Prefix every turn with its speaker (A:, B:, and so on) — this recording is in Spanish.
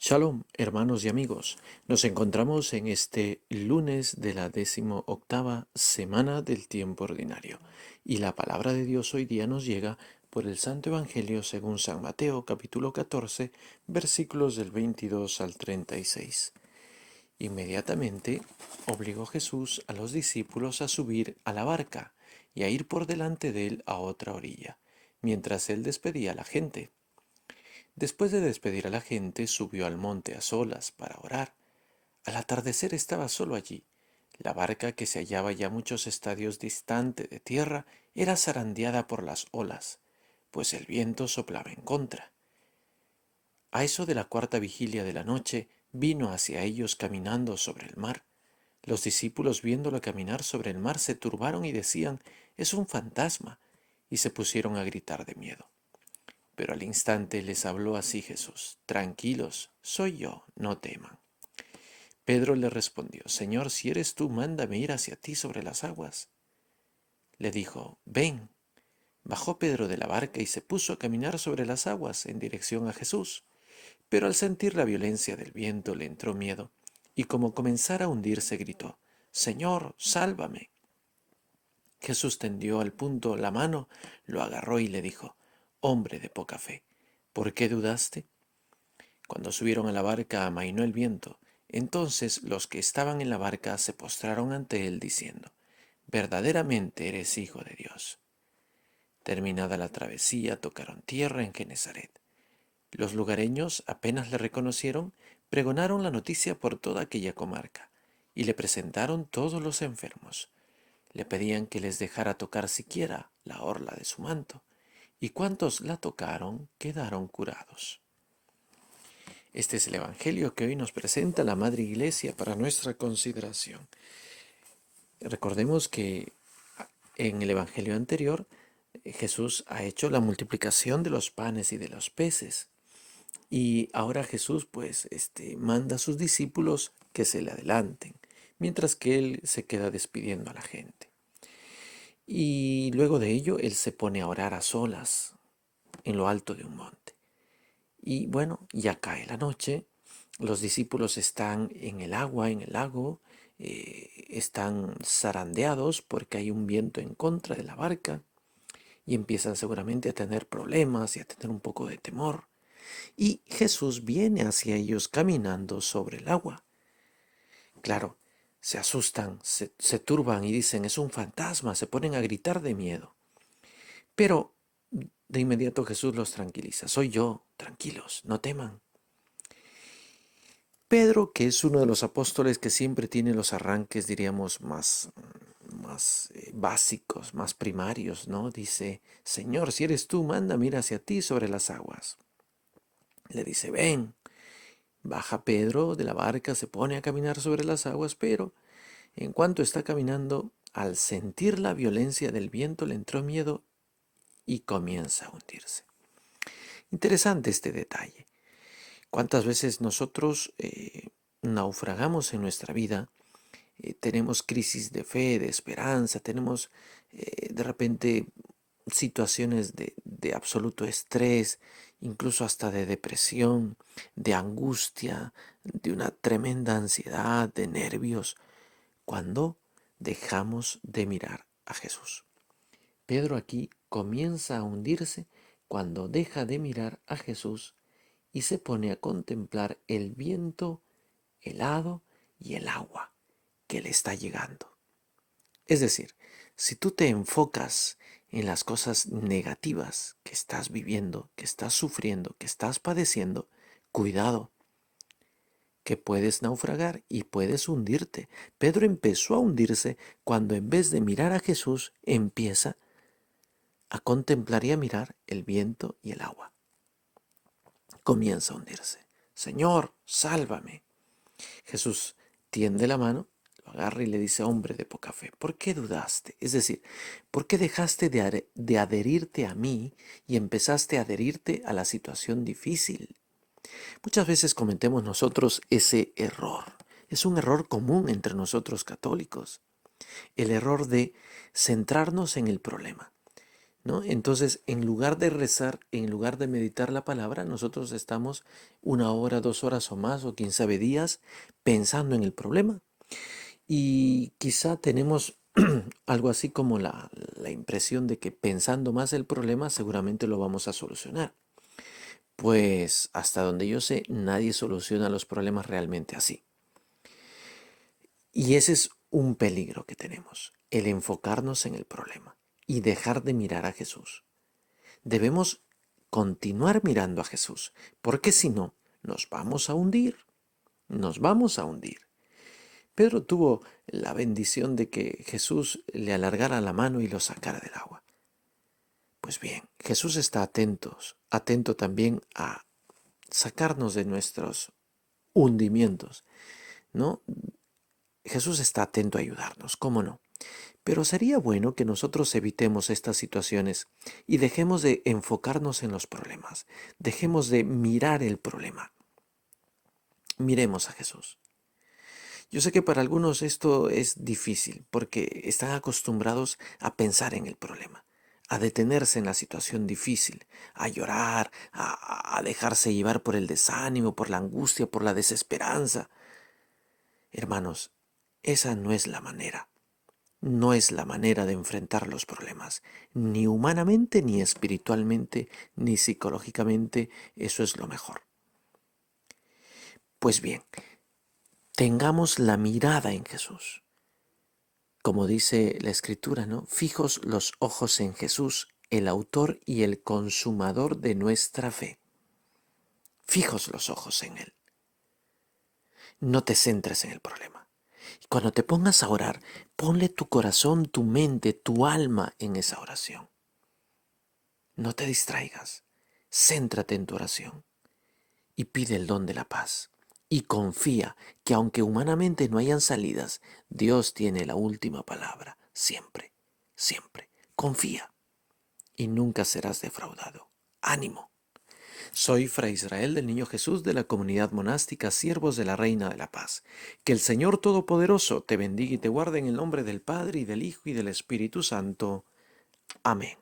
A: Shalom, hermanos y amigos. Nos encontramos en este lunes de la 18ª semana del tiempo ordinario. Y la palabra de Dios hoy día nos llega por el Santo Evangelio según San Mateo, capítulo 14, versículos del 22 al 36. Inmediatamente obligó Jesús a los discípulos a subir a la barca y a ir por delante de él a otra orilla, mientras él despedía a la gente. Después de despedir a la gente, subió al monte a solas para orar. Al atardecer estaba solo allí. La barca, que se hallaba ya muchos estadios distante de tierra, era zarandeada por las olas, pues el viento soplaba en contra. A eso de la cuarta vigilia de la noche, vino hacia ellos caminando sobre el mar. Los discípulos, viéndolo caminar sobre el mar, se turbaron y decían: «Es un fantasma», y se pusieron a gritar de miedo. Pero al instante les habló así Jesús: «Tranquilos, soy yo, no teman». Pedro le respondió: «Señor, si eres tú, mándame ir hacia ti sobre las aguas». Le dijo: «Ven». Bajó Pedro de la barca y se puso a caminar sobre las aguas en dirección a Jesús. Pero al sentir la violencia del viento le entró miedo, y como comenzara a hundirse gritó: «Señor, sálvame». Jesús tendió al punto la mano, lo agarró y le dijo: «Hombre de poca fe, ¿por qué dudaste?». Cuando subieron a la barca amainó el viento. Entonces los que estaban en la barca se postraron ante él diciendo: «Verdaderamente eres hijo de Dios». Terminada la travesía, tocaron tierra en Genezaret. Los lugareños, apenas le reconocieron, pregonaron la noticia por toda aquella comarca y le presentaron todos los enfermos. Le pedían que les dejara tocar siquiera la orla de su manto, y cuantos la tocaron quedaron curados. Este es el Evangelio que hoy nos presenta la Madre Iglesia para nuestra consideración. Recordemos que en el Evangelio anterior Jesús ha hecho la multiplicación de los panes y de los peces. Y ahora Jesús manda a sus discípulos que se le adelanten, mientras que él se queda despidiendo a la gente. Y luego de ello él se pone a orar a solas en lo alto de un monte. Y bueno, ya cae la noche, los discípulos están en el agua, en el lago, están zarandeados porque hay un viento en contra de la barca y empiezan seguramente a tener problemas y a tener un poco de temor. Y Jesús viene hacia ellos caminando sobre el agua. Claro, se asustan, se turban y dicen: «Es un fantasma», se ponen a gritar de miedo. Pero de inmediato Jesús los tranquiliza: «Soy yo, tranquilos, no teman». Pedro, que es uno de los apóstoles que siempre tiene los arranques, diríamos, más básicos, más primarios, ¿no? Dice: «Señor, si eres tú, mándame ir hacia ti sobre las aguas». Le dice: «Ven». Baja Pedro de la barca, se pone a caminar sobre las aguas, pero en cuanto está caminando, al sentir la violencia del viento, le entró miedo y comienza a hundirse. Interesante este detalle. ¿Cuántas veces nosotros naufragamos en nuestra vida? Tenemos crisis de fe, de esperanza, tenemos de repente situaciones de absoluto estrés, incluso hasta de depresión, de angustia, de una tremenda ansiedad, de nervios, cuando dejamos de mirar a Jesús. Pedro aquí comienza a hundirse cuando deja de mirar a Jesús y se pone a contemplar el viento helado y el agua que le está llegando. Es decir, si tú te enfocas en las cosas negativas que estás viviendo, que estás sufriendo, que estás padeciendo, cuidado, que puedes naufragar y puedes hundirte. Pedro empezó a hundirse cuando, en vez de mirar a Jesús, empieza a contemplar y a mirar el viento y el agua. Comienza a hundirse. «Señor, sálvame». Jesús tiende la mano, lo agarra y le dice: «Hombre de poca fe, ¿por qué dudaste?». Es decir, ¿por qué dejaste de adherirte a mí y empezaste a adherirte a la situación difícil? Muchas veces cometemos nosotros ese error. Es un error común entre nosotros católicos. El error de centrarnos en el problema. ¿no? Entonces, en lugar de rezar, en lugar de meditar la palabra, nosotros estamos 1 hora, 2 horas o más, o quién sabe días, pensando en el problema. Y quizá tenemos algo así como la impresión de que pensando más el problema seguramente lo vamos a solucionar. Pues hasta donde yo sé, nadie soluciona los problemas realmente así. Y ese es un peligro que tenemos, el enfocarnos en el problema y dejar de mirar a Jesús. Debemos continuar mirando a Jesús, porque si no, nos vamos a hundir, nos vamos a hundir. Pedro tuvo la bendición de que Jesús le alargara la mano y lo sacara del agua. Pues bien, Jesús está atento también a sacarnos de nuestros hundimientos, ¿no? Jesús está atento a ayudarnos, ¿cómo no? Pero sería bueno que nosotros evitemos estas situaciones y dejemos de enfocarnos en los problemas, dejemos de mirar el problema. Miremos a Jesús. Yo sé que para algunos esto es difícil porque están acostumbrados a pensar en el problema, a detenerse en la situación difícil, a llorar, a dejarse llevar por el desánimo, por la angustia, por la desesperanza. Hermanos, esa no es la manera. No es la manera de enfrentar los problemas, ni humanamente, ni espiritualmente, ni psicológicamente, eso es lo mejor. Pues bien, tengamos la mirada en Jesús. Como dice la Escritura, ¿no? Fijos los ojos en Jesús, el autor y el consumador de nuestra fe. Fijos los ojos en Él. No te centres en el problema. Y cuando te pongas a orar, ponle tu corazón, tu mente, tu alma en esa oración. No te distraigas, céntrate en tu oración y pide el don de la paz. Y confía que aunque humanamente no hayan salidas, Dios tiene la última palabra, siempre, siempre. Confía y nunca serás defraudado. Ánimo. Soy Fray Israel del Niño Jesús de la comunidad monástica Siervos de la Reina de la Paz. Que el Señor Todopoderoso te bendiga y te guarde en el nombre del Padre y del Hijo y del Espíritu Santo. Amén.